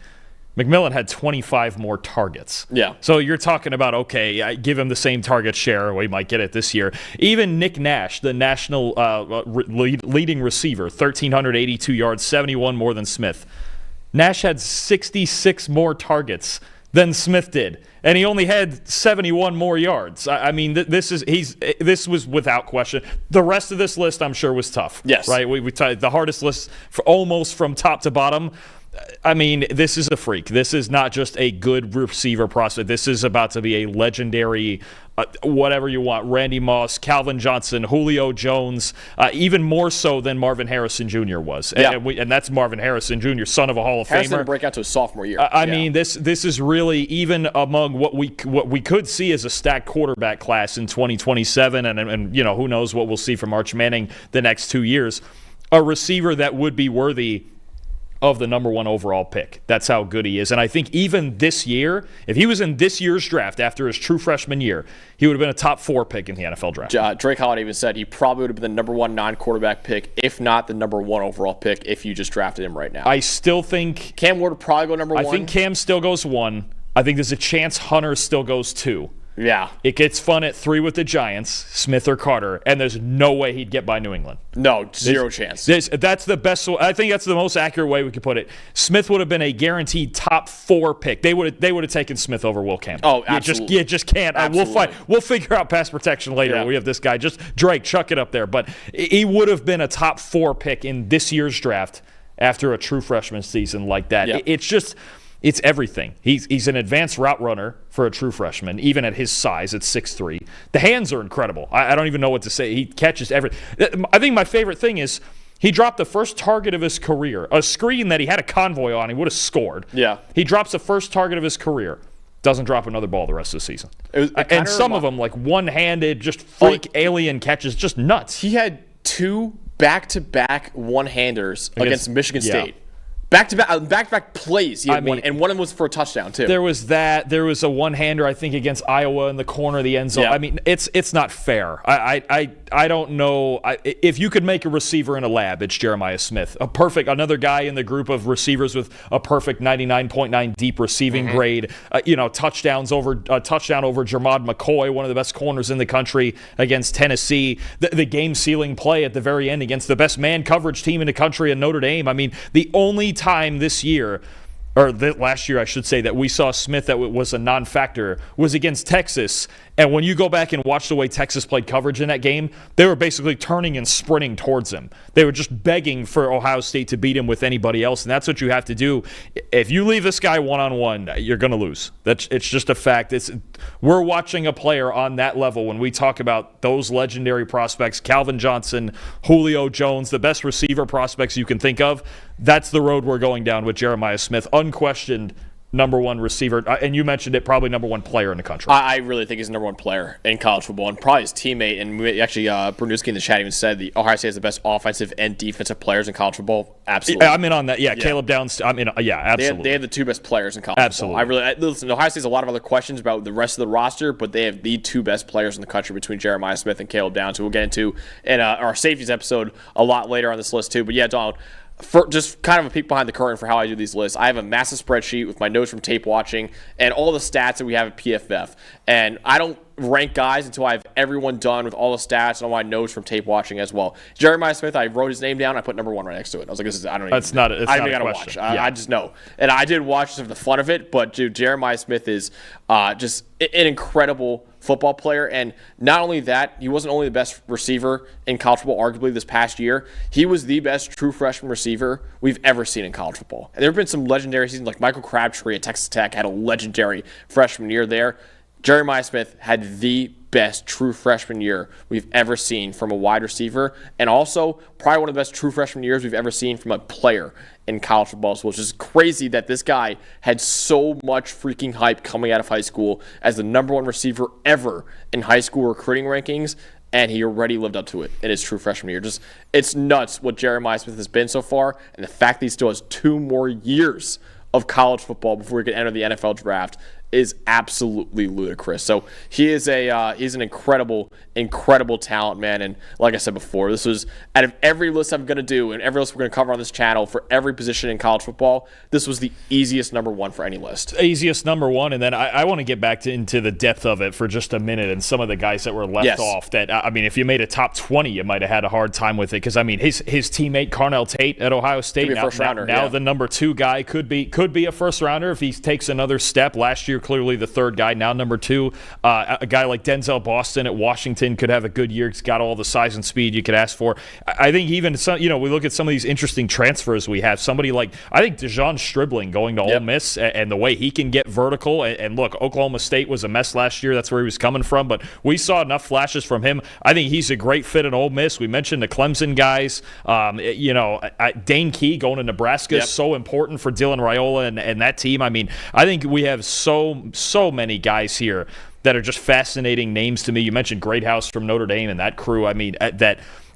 McMillan had 25 more targets. Yeah. So you're talking about, okay, I give him the same target share. We might get it this year. Even Nick Nash, the national leading receiver, 1,382 yards, 71 more than Smith. Nash had 66 more targets than Smith did, and he only had 71 more yards. I mean, this was without question. The rest of this list, I'm sure, was tough. Yes. Right? We the hardest list almost from top to bottom. I mean, this is a freak. This is not just a good receiver prospect. This is about to be a legendary whatever you want, Randy Moss, Calvin Johnson, Julio Jones, even more so than Marvin Harrison Jr. was. Yeah. And that's Marvin Harrison Jr., son of a Hall of Harrison Famer. didn't break out to his sophomore year. I mean, this is really, even among what we could see as a stacked quarterback class in 2027, and who knows what we'll see from Arch Manning the next 2 years, a receiver that would be worthy of the number 1 overall pick. That's how good he is. And I think even this year, if he was in this year's draft after his true freshman year, he would have been a top 4 pick in the NFL draft. Drake Holiday even said he probably would have been the number 1 non-quarterback pick, if not the number 1 overall pick, if you just drafted him right now. I still think Cam Ward would probably go number 1. I think Cam still goes 1. I think there's a chance Hunter still goes 2. Yeah. It gets fun at 3 with the Giants, Smith or Carter, and there's no way he'd get by New England. No, zero chance. That's the best. I think that's the most accurate way we could put it. Smith would have been a guaranteed top 4 pick. They would have taken Smith over Will Campbell. Oh, absolutely. You just can't. We'll figure out pass protection later. Yeah. We have this guy. Just Drake, chuck it up there. But he would have been a top 4 pick in this year's draft after a true freshman season like that. Yeah. It's everything. He's an advanced route runner for a true freshman, even at his size at 6'3". The hands are incredible. I don't even know what to say. He catches everything. I think my favorite thing is he dropped the first target of his career, a screen that he had a convoy on. He would have scored. Yeah. He drops the first target of his career. Doesn't drop another ball the rest of the season. And some of them, like one-handed, just freak alien catches, just nuts. He had 2 back-to-back one-handers against Michigan State. Back-to-back plays. And one of them was for a touchdown, too. There was that. There was a one-hander, I think, against Iowa in the corner of the end zone. Yeah. I mean, it's not fair. I don't know. If you could make a receiver in a lab, it's Jeremiah Smith. Another guy in the group of receivers with a perfect 99.9 deep receiving grade. Touchdown over Jermod McCoy, one of the best corners in the country against Tennessee. The game-sealing play at the very end against the best man coverage team in the country in Notre Dame. I mean, the only time this year, or last year I should say, that we saw Smith that was a non-factor was against Texas. And when you go back and watch the way Texas played coverage in that game, they were basically turning and sprinting towards him. They were just begging for Ohio State to beat him with anybody else, and that's what you have to do. If you leave this guy one-on-one, you're going to lose. It's just a fact. We're watching a player on that level when we talk about those legendary prospects, Calvin Johnson, Julio Jones, the best receiver prospects you can think of. That's the road we're going down with Jeremiah Smith, unquestioned number 1 receiver, and you mentioned it, probably number 1 player in the country. I really think he's the number 1 player in college football, and probably his teammate. And actually, Brunewski in the chat even said the Ohio State has the best offensive and defensive players in college football. Absolutely, I'm in on that. Yeah, Caleb Downs. I'm in. Yeah, absolutely. They have the 2 best players in college absolutely. football. Listen. Ohio State has a lot of other questions about the rest of the roster, but they have the 2 best players in the country between Jeremiah Smith and Caleb Downs, who we'll get into in our safeties episode a lot later on this list too. But yeah, Donald. For just kind of a peek behind the curtain for how I do these lists, I have a massive spreadsheet with my notes from tape watching and all the stats that we have at PFF. And I don't rank guys until I have everyone done with all the stats and all my notes from tape watching as well. Jeremiah Smith, I wrote his name down. I put number 1 right next to it. I was like, I don't even gotta watch. I just know. And I did watch just for the fun of it. But dude, Jeremiah Smith is just an incredible football player. And not only that, he wasn't only the best receiver in college football, arguably this past year, he was the best true freshman receiver we've ever seen in college football. And there have been some legendary seasons, like Michael Crabtree at Texas Tech had a legendary freshman year there. Jeremiah Smith had the best true freshman year we've ever seen from a wide receiver, and also probably one of the best true freshman years we've ever seen from a player in college football. So it's just crazy that this guy had so much freaking hype coming out of high school as the number 1 receiver ever in high school recruiting rankings, and he already lived up to it in his true freshman year. It's nuts what Jeremiah Smith has been so far, and the fact that he still has 2 more years of college football before he can enter the NFL draft is absolutely ludicrous. So he's an incredible talent, man. And like I said before, this was, out of every list I'm going to do and every list we're going to cover on this channel for every position in college football, this was the easiest number 1 for any list. Easiest number 1, and then I want to get back into the depth of it for just a minute and some of the guys that were left off that, if you made a top 20, you might have had a hard time with it, because, his teammate Carnell Tate at Ohio State, now the number 2 guy, could be a first-rounder if he takes another step. Last year, clearly the third guy, now number 2. A guy like Denzel Boston at Washington could have a good year. He's got all the size and speed you could ask for. I think even some, we look at some of these interesting transfers we have. Somebody like, I think Dejon Stribling going to Ole Miss, and the way he can get vertical. And look, Oklahoma State was a mess last year. That's where he was coming from. But we saw enough flashes from him. I think he's a great fit at Ole Miss. We mentioned the Clemson guys. Dane Key going to Nebraska is so important for Dylan Raiola and that team. I mean, I think we have so many guys here that are just fascinating names to me. You mentioned Greathouse from Notre Dame and that crew. I mean,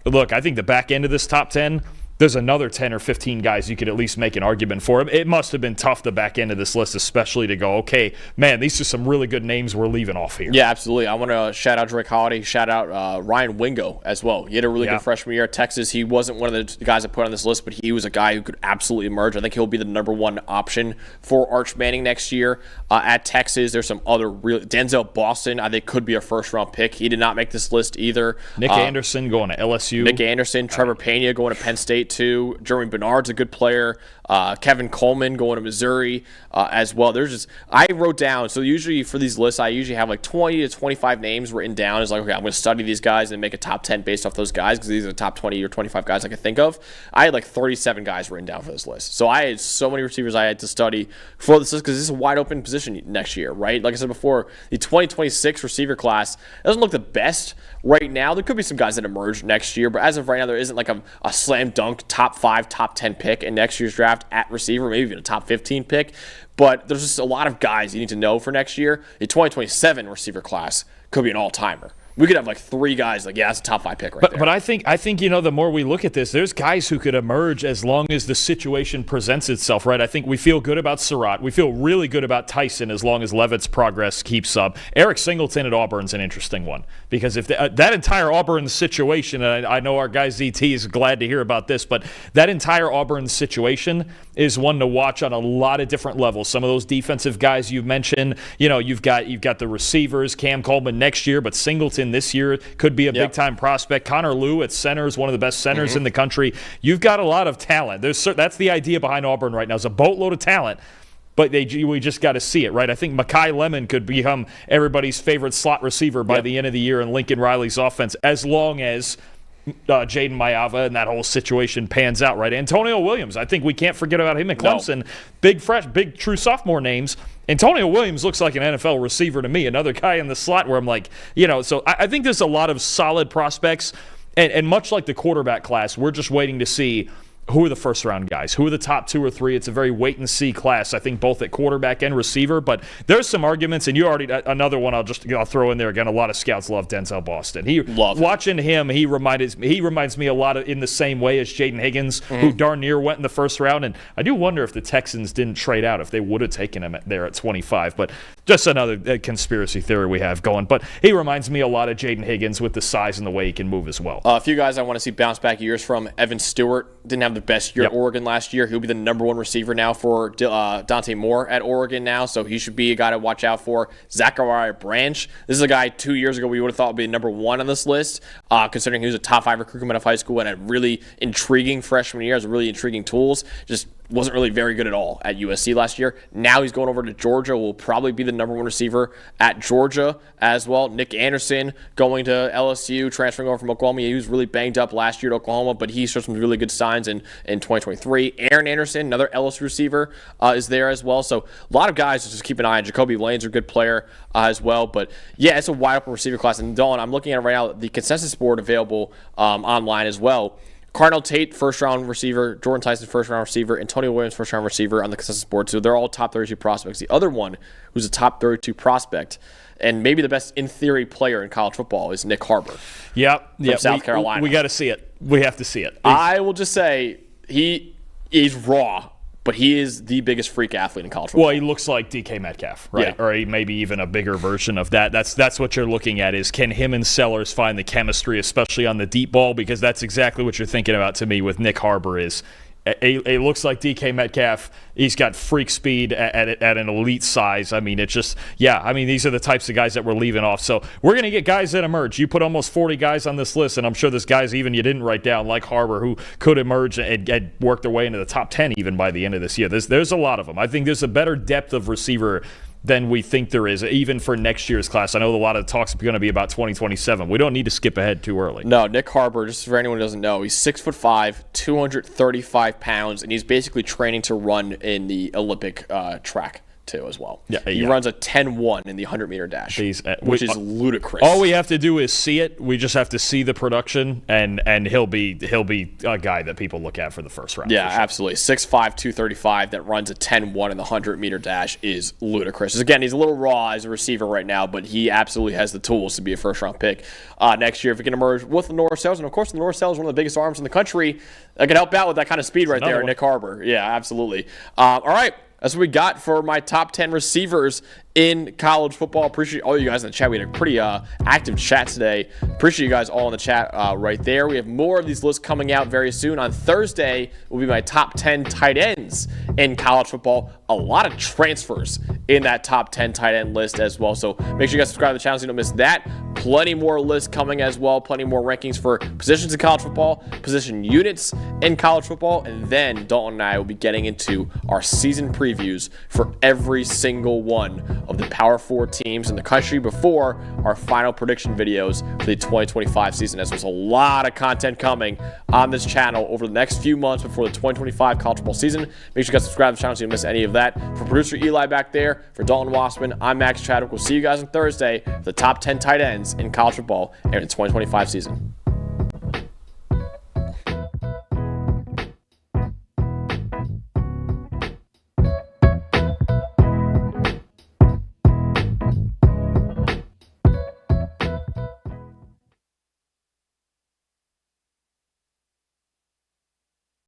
look, I think the back end of this top 10, there's another 10 or 15 guys you could at least make an argument for. It must have been tough, the back end of this list, especially to go, okay, man, these are some really good names we're leaving off here. Yeah, absolutely. I want to shout out Drake Holiday, shout out Ryan Wingo as well. He had a really good freshman year at Texas. He wasn't one of the guys I put on this list, but he was a guy who could absolutely emerge. I think he'll be the number 1 option for Arch Manning next year at Texas. There's some other Denzel Boston, I think, could be a first-round pick. He did not make this list either. Nick Anderson going to LSU. Nick Anderson, Trevor Pena going to Penn State too. Jeremy Bernard's a good player. Kevin Coleman going to Missouri as well. I wrote down, so usually for these lists, I usually have like 20 to 25 names written down. It's like, okay, I'm going to study these guys and make a top 10 based off those guys because these are the top 20 or 25 guys I could think of. I had like 37 guys written down for this list. So I had so many receivers I had to study for this list because this is a wide open position next year, right? Like I said before, the 2026 receiver class doesn't look the best right now. There could be some guys that emerge next year, but as of right now, there isn't like a slam dunk top 5, top 10 pick in next year's draft at receiver, maybe even a top 15 pick. But there's just a lot of guys you need to know for next year. The 2027 receiver class could be an all-timer. We could have like 3 guys like, yeah, that's a top 5 pick right there. But I think the more we look at this, there's guys who could emerge as long as the situation presents itself, right? I think we feel good about Sarratt. We feel really good about Tyson as long as Levitt's progress keeps up. Eric Singleton at Auburn's an interesting one because if that entire Auburn situation, and I know our guy ZT is glad to hear about this, but that entire Auburn situation is one to watch on a lot of different levels. Some of those defensive guys you've mentioned, you've got the receivers, Cam Coleman next year, but Singleton this year could be a big-time prospect. Connor Lew at center is one of the best centers in the country. You've got a lot of talent. That's the idea behind Auburn right now. It's a boatload of talent, but we just got to see it, right? I think Makai Lemon could become everybody's favorite slot receiver by the end of the year in Lincoln Riley's offense, as long as Jaden Mayava and that whole situation pans out, right? Antonio Williams, I think we can't forget about him at Clemson. No. Big true sophomore names. Antonio Williams looks like an NFL receiver to me, another guy in the slot where I'm like, so I think there's a lot of solid prospects, and much like the quarterback class, we're just waiting to see who are the first-round guys? Who are the top 2 or 3? It's a very wait-and-see class, I think, both at quarterback and receiver. But there's some arguments, and you already another one I'll throw in there again. A lot of scouts love Denzel Boston. Watching him, he reminds me a lot in the same way as Jaden Higgins, who darn near went in the first round. And I do wonder if the Texans didn't trade out, if they would have taken him there at 25. But just another conspiracy theory we have going. But he reminds me a lot of Jaden Higgins with the size and the way he can move as well. A few guys I want to see bounce back years from. Evan Stewart didn't have the best year at Oregon last year. He'll be the number 1 receiver now for Dante Moore at Oregon now, so he should be a guy to watch out for. Zachariah Branch. This is a guy 2 years ago we would have thought would be number 1 on this list, considering he was a top 5 recruit coming out of high school and had really intriguing freshman year, has really intriguing tools. Just wasn't really very good at all at USC last year. Now he's going over to Georgia, will probably be the number 1 receiver at Georgia as well. Nick Anderson going to LSU, transferring over from Oklahoma. He was really banged up last year at Oklahoma, but he showed some really good signs in 2023. Aaron Anderson, another LSU receiver, is there as well. So a lot of guys to just keep an eye on. Jacoby Lane's a good player as well. But yeah, it's a wide open receiver class. And Dalton, I'm looking at it right now, the consensus board available online as well. Cardinal Tate, first-round receiver. Jordyn Tyson, first-round receiver. Antonio Williams, first-round receiver on the consensus board. So they're all top 32 prospects. The other one who's a top 32 prospect and maybe the best, in theory, player in college football is Nick Harbor. From South Carolina. We got to see it. We have to see it. I will just say he's raw, but he is the biggest freak athlete in college football. Well, he looks like DK Metcalf, right? Yeah. Or maybe even a bigger version of that. That's what you're looking at is can him and Sellers find the chemistry, especially on the deep ball, because that's exactly what you're thinking about to me with Nick Harbor is it looks like DK Metcalf. He's got freak speed at an elite size. I mean, it's just, these are the types of guys that we're leaving off. So we're going to get guys that emerge. You put almost 40 guys on this list, and I'm sure there's guys even you didn't write down, like Harbor, who could emerge and work their way into the top 10 even by the end of this year. There's a lot of them. I think there's a better depth of receiver than we think there is, even for next year's class. I know a lot of the talks are going to be about 2027. We don't need to skip ahead too early. No, Nick Harbor, just for anyone who doesn't know, he's 6'5", 235 pounds, and he's basically training to run in the Olympic track too as well. Yeah, he runs a 10-1 in the 100-meter dash, which is ludicrous. All we have to do is see it. We just have to see the production, and he'll be a guy that people look at for the first round. Yeah, absolutely. 6'5", 235 that runs a 10-1 in the 100-meter dash is ludicrous. Again, he's a little raw as a receiver right now, but he absolutely has the tools to be a first-round pick next year if he can emerge with Lenore Sells. And, of course, Lenore Sells is one of the biggest arms in the country that can help out with that kind of speed right there, Nick Harbor. Yeah, absolutely. All right. That's what we got for my top 10 receivers in college football. Appreciate all you guys in the chat. We had a pretty active chat today. Appreciate you guys all in the chat right there. We have more of these lists coming out very soon. On Thursday will be my top 10 tight ends in college football. A lot of transfers in that top 10 tight end list as well. So make sure you guys subscribe to the channel so you don't miss that. Plenty more lists coming as well. Plenty more rankings for positions in college football, position units in college football. And then Dalton and I will be getting into our season previews for every single one of the Power 4 teams in the country before our final prediction videos for the 2025 season, as there's a lot of content coming on this channel over the next few months before the 2025 college football season. Make sure you guys subscribe to the channel so you don't miss any of that. For producer Eli back there, for Dalton Wassman, I'm Max Chadwick. We'll see you guys on Thursday for the top 10 tight ends in college football and the 2025 season.